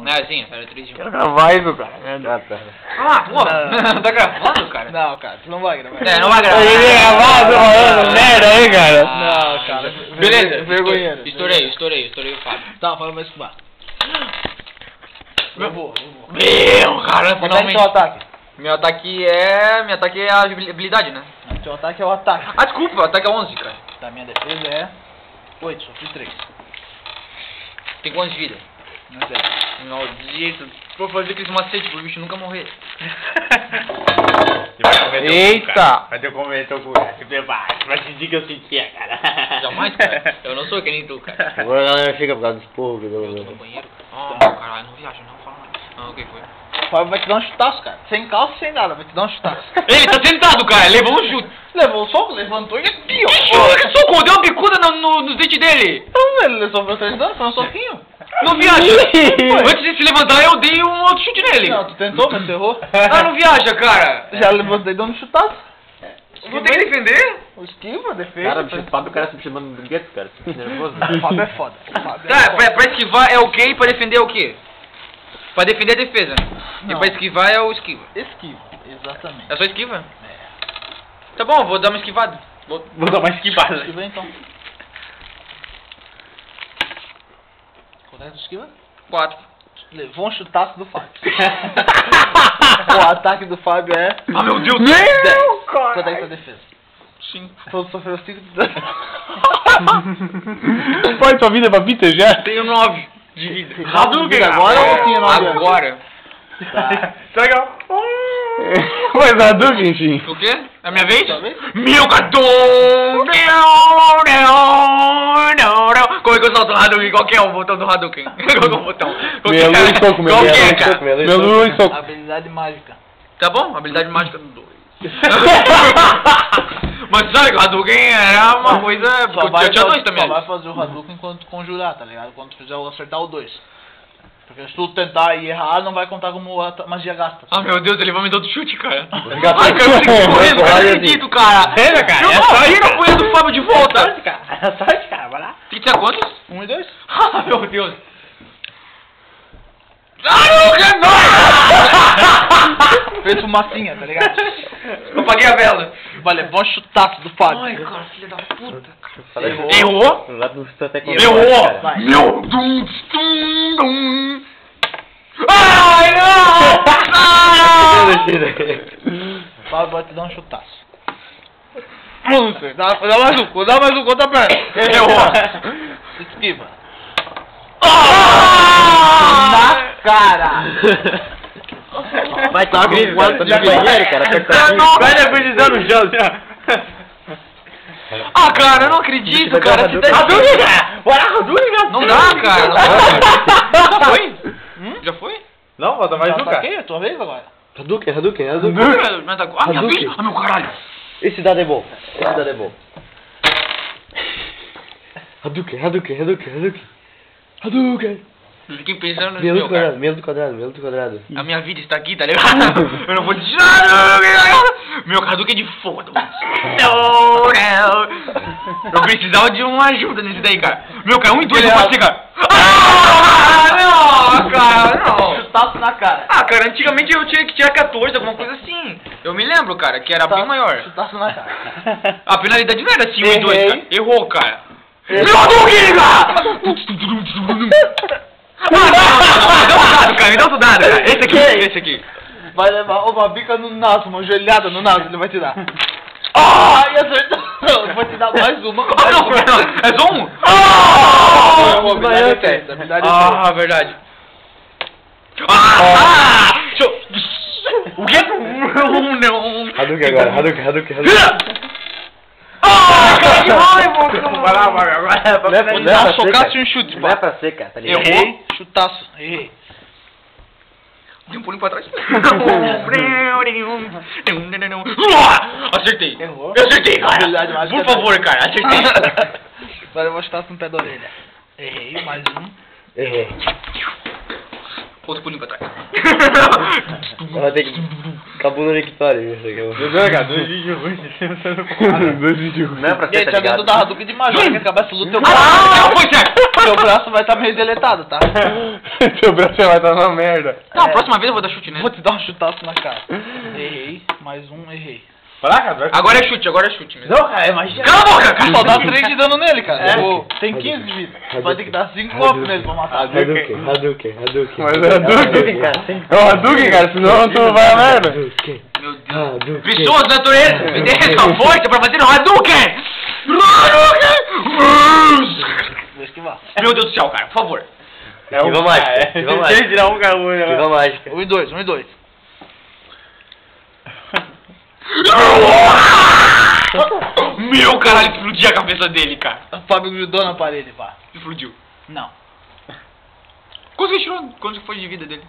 Não é assim? Era 3 de 1. Quero gravar isso, cara. Pô, tá gravando, cara? Não, cara, tu não vai gravar. Não vai gravar. Ele é gravado falando merda aí, cara. Não, cara. Beleza, Vergonheiro. Estourei o Fábio. Tá, fala mais que vai. Eu vou. Meu, cara, Qual é o teu ataque? Meu ataque é a habilidade, né? Teu ataque é o ataque. Ah, desculpa, o ataque é 11, cara. Tá, minha defesa é 8, sofri 3. Tem quantos de vida? Não sei. Maldito. Vou fazer aqueles macetes pro bicho nunca morrer. Eita! Mas eu comentou com ele. Vai sentir que eu sentia, cara. Jamais, cara. Eu não sou que nem tu, cara. Agora a galera chega por causa dos porros que eu Eu tô dou. no banheiro. Caralho, não viaja, não fala nada. Ah, o que foi? O Fábio vai te dar um chutaço, cara. Sem calça, sem nada, vai te dar um chutaço. Ele tá sentado, cara. Levou um chute. Levou o soco, levantou e aqui, ó. Que soco? Deu uma bicuda nos dentes dele. Não, ele sofreu 3 danos, foi um soquinho. Não viaja. Antes de se levantar, eu dei um outro chute nele. Não, tu tentou, mas tu errou. Ah, não viaja, cara. Já levantei dando um chutaço. Vou ter que defender? O esquiva, defesa. Cara, bicho, o Fábio, o cara se me chamando de gueto, cara. Fico nervoso. O Fábio é foda. O Fábio é Tá, foda. pra esquivar é o quê e pra defender é o quê? Pra defender é defesa. E Não. pra esquivar é o esquiva. Esquiva, exatamente. É só esquiva? Tá bom, vou dar uma esquivada. Vou dar uma esquivada. Esquiva então. Qual é a esquiva? 4. Levou um chutaço do Fábio. O ataque do Fábio é Ah, meu Deus! 10. Quanto é que tá a defesa? 5. Todos sofreram 5 de dano. Pode sua vida pra Peter já? Tenho 9 de vida. Hadouken agora ou tinha 9 anos? Agora. Tá legal. Mas Hadouken, enfim. O quê? É a minha vez? Sua vez? Meu Hadouken! Como é que eu solto o Hadouken? Qual que é o botão do Hadouken? Qual que é o botão? Qual que Meu é? lua e soco, meu Qual lua que é, e cara? soco, meu lua e soco. Habilidade mágica. Tá bom? Habilidade mágica do 2. Mas sabe que o Hadouken era uma coisa... Eu tinha 2 também. Só vai fazer o Hadouken quando tu conjurar, tá ligado? Quando tu fizer acertar o 2. Porque se tu tentar e errar, não vai contar como a magia gasta. Ah, meu Deus, ele vai me dar outro chute, cara. Obrigado. Ai, cara, eu fico correndo, cara, não acredito, cara. Sério, cara? Eu É não sorte, vi no cara. punho do Fábio de volta. Sorte, cara. É sorte, cara. Vai lá. Tem que ser quantos? 1 e 2. Ah, meu Deus. Ah, Fez fumacinha, tá ligado? eu apaguei a vela. Vai levar um chutaço do Fábio. Ai, cara, filha da puta. Errou. Errou? Lá no até com Errou. Vai. Meu dum, dum, dum. Ai, não. Ah! O Fábio vai te dar um chutaço. Dá mais um, conta a perna. Errou. Esquiva. Ah! Na cara. Vai tá com um guarda de banheiro, cara. Vai negociando o chão, assim, Ah, cara, eu não acredito, cara. Você tá Hadouken, cara. Bora, Hadouken, Não dá, cara. Não dá. Já foi? Já foi? Não, falta mais um, cara. Ataquei, é tua vez agora. Hadouken. Mas tá... Ah, minha vez? Ah, meu caralho. Esse dado é bom. Hadouken. Eu fiquei pensando no Menos meu, cara. do quadrado. A minha vida está aqui, tá ligado? Eu não vou dizer. Meu Hadouken é de fogo. Eu precisava de uma ajuda nesse daí, cara. Meu, cara, 1 e 2 não pode ser, cara. Ah, não, cara, não. Chutaço na cara. Ah, cara, antigamente eu tinha que tirar 14, alguma coisa assim. Eu me lembro, cara, que era bem maior. Chutaço na cara. A penalidade não era assim, 1 e 2, Errei. cara. Errou, cara. Errei. Meu Hadouken, cara! Me dá outro dado, cara. Esse aqui. Vai levar uma bica no naso, uma joelhada no naso, ele vai te dar. Ah, e acertou. Eu vou te dar mais uma. Ah, não, é só um? Ah, verdade. O quê? Não. Hadouken agora, Hadouken. Ah, cara, que raiva. Vai lá, vai. Dá um socaço e um chute, Não é pra ser, cara, tá ligado? Errei, chutaço, errei. Dei um pulinho pra trás. Acertei. Errou. Eu acertei, Habilidade cara. mágica Por favor, cara, acertei. Agora eu vou chutar no pé da orelha. Errei, mais um. Errei. Outro pulinho pra trás. Ela tem que... Acabou no Victoria. Dois vídeos ruins, dois vídeos ruins. Não é pra ser, Gente, tá a dentro ligado? da Hadouken de Major, que acabar essa luta, teu Ah, foi certo! seu braço vai estar meio deletado, tá? Seu braço vai estar na merda. Não, a próxima vez eu vou dar chute nele. Vou te dar um chutaço na cara. Errei, mais um, errei. Agora é chute mesmo. Não, cara, é magia. Cala a boca, cara! Só dá 3 de dano nele, cara. É? Pô, tem 15 de vida. Você vai ter que dar 5 golpes nele pra matar. Hadouken. Mas é Hadouken, cara. É o Hadouken, cara, senão tu vai a merda. Meu Deus. Pessoas da natureza, me dê essa força pra fazer o Hadouken! Vou esquivar. Meu Deus do céu, cara, por favor. Esquiva mágica. Esquiva mágica. Tem que tirar um carro, né? Esquiva mágica. 1 e 2, 1 e 2. Meu caralho, explodiu a cabeça dele, cara. O Fábio grudou na parede, pá. Explodiu. Não. Quanto que tirou? Quanto que foi de vida dele?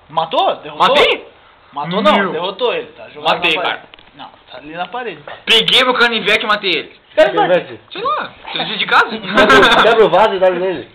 Matou? Derrotou? Matei? Matou não, Meu. derrotou ele, tá jogado Matei, na parede. cara. Não, tá ali na parede, pá. Peguei meu canivete e matei ele. Esquiva mágica. Sei lá, você de casa? Quebra o vaso e dá nele.